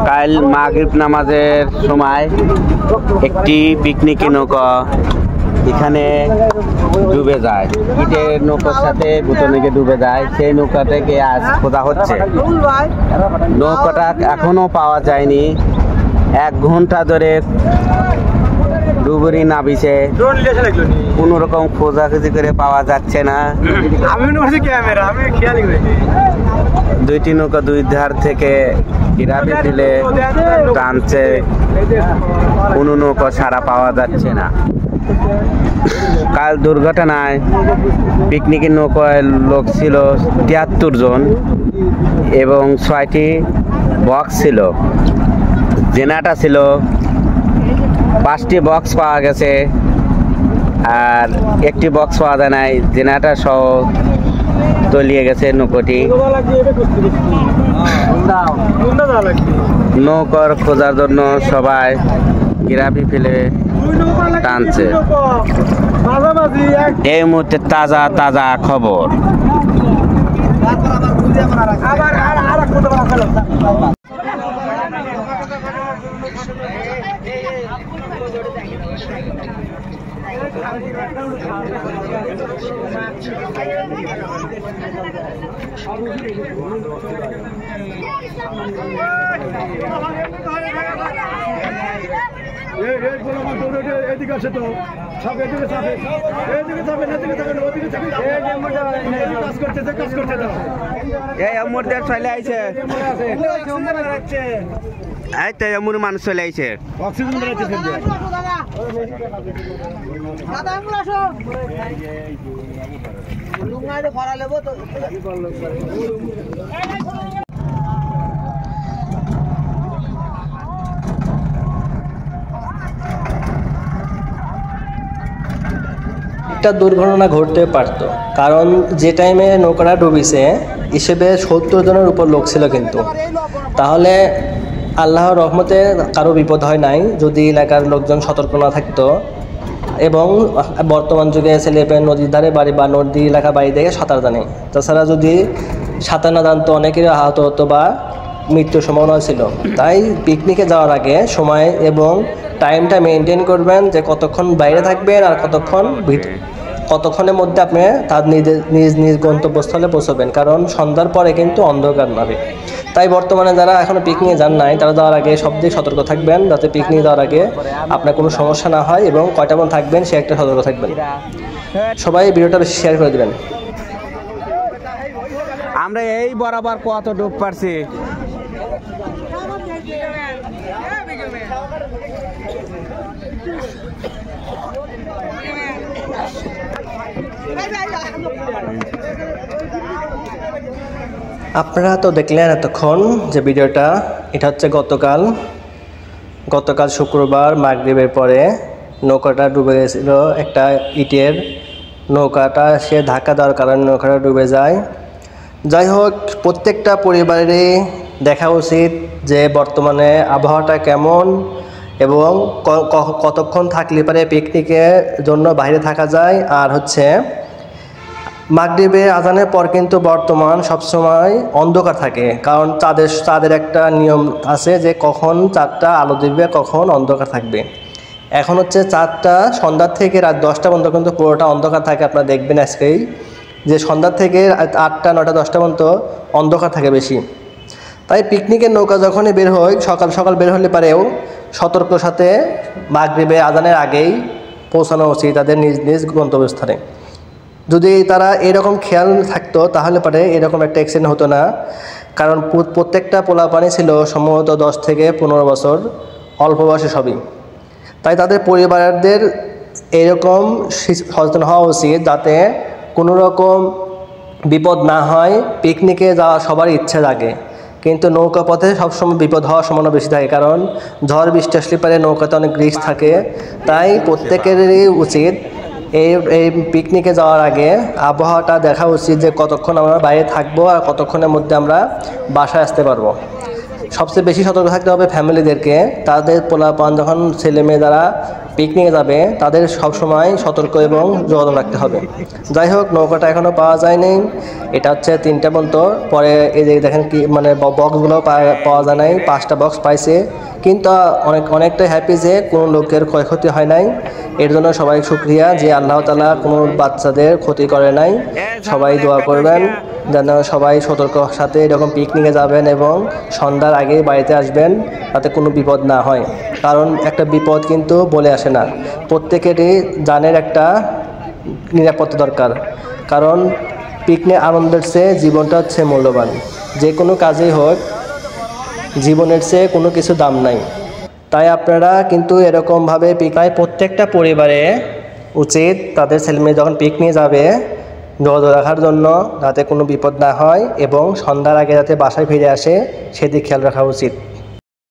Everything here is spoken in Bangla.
কাল মাগরিব নামাজের সময় একটি পিকনিকের নৌকা এখানে ডুবে যায়, ইটের নৌকার সাথে গুতনিকে ডুবে যায়। সেই নৌকাটাকে আজ খোঁজা হচ্ছে। নৌকাটা এখনো পাওয়া যায়নি। 1 ঘন্টা ধরে ডুবুরি নাবিছে, কোন রকম খোঁজাখুঁজি করে পাওয়া যাচ্ছে না। দুইটি নৌকা দুই ধার থেকে কিরাবি ফেলে টানছে, কোনো নৌকা ছাড়া পাওয়া যাচ্ছে না। কাল দুর্ঘটনায় পিকনিকের নৌকায় লোক ছিল 73 জন এবং 6টি বক্স ছিল। জেনারেটর ছিল 5টি বক্স পাওয়া গেছে, আর একটি বক্স পাওয়া যায় নাই। জেনারেটর সহ তলিয়ে গেছে নৌকাটি। নৌকার খোঁজার জন্য সবাই গিরাপি ফেলে টানছে। এই মুহূর্তে তাজা তাজা খবর। এদিকে আসে তো সব এদিকে চাপে, এদিকে চাপে না, এদিকে চাপে না, ওদিকে চাপে কাজ করতেছে, কাজ করতে দাও। এই আমুরদের চলে আইছে, এই তো আমুর মানুষ চলে আইছে। অক্সিজেন বেরাচ্ছে একটা দুর্ঘটনা ঘটতে পারত, কারণ যে টাইমে নৌকাটা ডুবিছে হিসেবে 70 জনের উপর লোক ছিল, কিন্তু তাহলে আল্লাহর রহমতে কারো বিপদ হয় নাই যদি এলাকার লোকজন সতর্ক না থাকতো। এবং বর্তমান যুগে ছেলেপেলে নদীর ধারে বাড়ি বা নদী এলাকা বাড়ি দেখে সাঁতার জানে। তাছাড়া যদি সাঁতার না জানতো অনেকেরই আহত হতো বা মৃত্যুর সম্ভাবনা ছিল। তাই পিকনিকে যাওয়ার আগে সময় এবং টাইমটা মেনটেন করবেন, যে কতক্ষণ বাইরে থাকবেন আর কতক্ষণের মধ্যে আপনি তার নিজ নিজ গন্তব্যস্থলে পৌঁছবেন, কারণ সন্ধ্যার পরে কিন্তু অন্ধকার নামে। তাই বর্তমানে যারা এখনও পিকনিকে যান নাই তারা যাওয়ার আগে সব দিকে সতর্ক থাকবেন, যাতে পিকনিক যাওয়ার আগে আপনার কোনো সমস্যা না হয় এবং কয়টা মন থাকবেন সে একটা সতর্ক থাকবেন। সবাই ভিডিওটা বেশি শেয়ার করে দেবেন। আমরা এই বরাবর কত ডুব পারছি। আপনারা তো দেখলেন এতক্ষণ যে ভিডিওটা, এটা হচ্ছে গতকাল শুক্রবার মাগরিবের পরে নৌকাটা ডুবে গেছিল। একটা ইটের নৌকাটা সে ধাক্কা দেওয়ার কারণে নৌকাটা ডুবে যায়। যাই হোক, প্রত্যেকটা পরিবারেরই দেখা উচিত যে বর্তমানে আবহাওয়াটা কেমন এবং কতক্ষণ থাকলে পারে পিকনিকের জন্য বাইরে থাকা যায়। আর হচ্ছে মাগরিবের আজানের পর কিন্তু বর্তমান সবসময় অন্ধকার থাকে, কারণ তাদের একটা নিয়ম আছে যে কখন 4টা আলো দিবে, কখন অন্ধকার থাকবে। এখন হচ্ছে 4টা সন্ধ্যার থেকে রাত 10টা পর্যন্ত কিন্তু পুরোটা অন্ধকার থাকে। আপনারা দেখবেন আজকেই যে সন্ধ্যার থেকে 8টা 9টা 10টা পর্যন্ত অন্ধকার থাকে বেশি। তাই পিকনিকের নৌকা যখনই বের হয় সকাল বের হলে পারেও সতর্ক সাথে মাগরিবে আজানের আগেই পৌঁছানো উচিত তাদের নিজ নিজ গন্তব্যস্থানে। যদি তারা এরকম খেয়াল থাকতো তাহলে পারে এরকম একটা অ্যাক্সিডেন্ট হতো না, কারণ প্রত্যেকটা পোলাপানি ছিল সম্ভবত 10 থেকে 15 বছর, অল্প বয়সে সবই। তাই তাদের পরিবারদের এরকম সচেতন হওয়া উচিত যাতে কোনো রকম বিপদ না হয়। পিকনিকে যাওয়া সবার ইচ্ছা জাগে, কিন্তু নৌকা পথে সবসময় বিপদ হওয়ার সম্ভাবনা বেশি থাকে, কারণ ঝড় বৃষ্টি আসলে পারে নৌকাতে অনেক রিস্ক থাকে। তাই প্রত্যেকেরই উচিত এই পিকনিকে যাওয়ার আগে আবহাওয়াটা দেখা উচিত যে কতক্ষণ আমরা বাইরে থাকবো আর কতক্ষণের মধ্যে আমরা বাসায় আসতে পারবো। সবচেয়ে বেশি সতর্ক থাকতে হবে ফ্যামিলিদেরকে। তাদের পোলাপান যখন ছেলে মেয়ে যারা পিকনিকে যাবে তাদের সবসময় সতর্ক এবং যোগাযোগ রাখতে হবে। যাই হোক, নৌকাটা এখনও পাওয়া যায়নি। এটা হচ্ছে 3টা পর্যন্ত, পরে এই যে দেখেন কি মানে বক্সগুলো পাওয়া যায় নাই, 5টা বক্স পাইছে, কিন্তু অনেকটাই হ্যাপি যে কোনো লোকের ক্ষয়ক্ষতি হয় নাই। এর জন্য সবাই শুকরিয়া যে আল্লাহ তাআলা কোনো বাচ্চাদের ক্ষতি করে নাই। সবাই দোয়া করবেন যেন সবাই সতর্কর সাথে এরকম পিকনিকে যাবেন এবং সন্ধ্যার আগেই বাড়িতে আসবেন, যাতে কোনো বিপদ না হয়। কারণ একটা বিপদ কিন্তু বলে আসে না, প্রত্যেকেরই জানের একটা নিরাপত্তা দরকার। কারণ পিকনিক আনন্দের চেয়ে জীবনটা হচ্ছে মূল্যবান। যে কোনো কাজেই হোক, জীবনের চেয়ে কোনো কিছু দাম নাই। তাই আপনারা কিন্তু এরকমভাবে প্রত্যেকটা পরিবারে উচিত তাদের ছেলেমেয়ে যখন পিকনিক যাবে নজর রাখার জন্য, যাতে কোনো বিপদ না হয় এবং সন্ধ্যার আগে যাতে বাসায় ফিরে আসে সেদিকে খেয়াল রাখা উচিত।